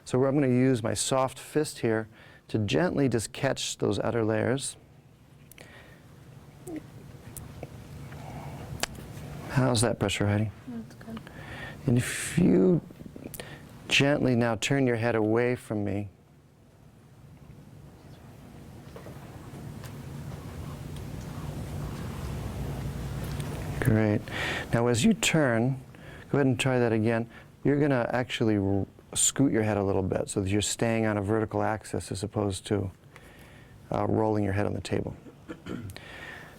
So I'm going to use my soft fist here to gently just catch those outer layers. How's that pressure, Heidi? That's good. And if you gently now turn your head away from me. Great. Now as you turn, go ahead and try that again. You're going to actually scoot your head a little bit so that you're staying on a vertical axis as opposed to rolling your head on the table.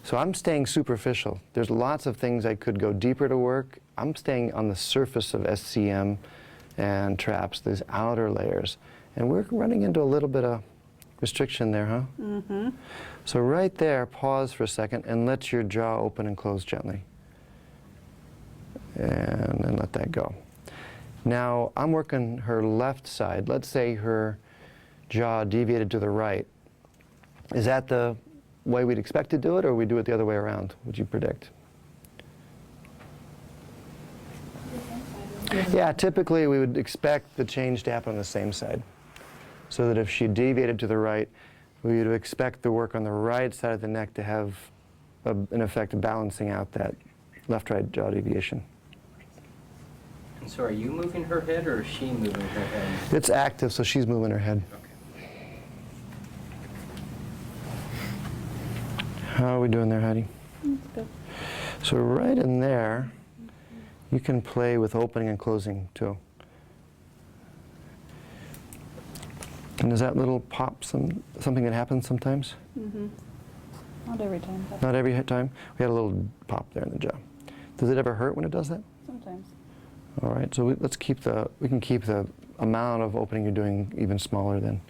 So I'm staying superficial. There's lots of things I could go deeper to work. I'm staying on the surface of SCM and traps, these outer layers. And we're running into a little bit of restriction there, huh? Mm-hmm. So right there, pause for a second and let your jaw open and close gently. And then let that go. Now, I'm working her left side. Let's say her jaw deviated to the right. Is that the way we'd expect to do it, or we do it the other way around, would you predict? Yeah, typically we would expect the change to happen on the same side. So that if she deviated to the right, we would expect the work on the right side of the neck to have, an effect of balancing out that left-right jaw deviation. And so are you moving her head, or is she moving her head? It's active, so she's moving her head. Okay. How are we doing there, Heidi? That's good. So right in there, you can play with opening and closing too. And does that little pop something that happens sometimes? Mm-hmm. Not every time, but Not every time? We had a little pop there in the jaw. Does it ever hurt when it does that? sometimes. All right, so we can keep the amount of opening you're doing even smaller then.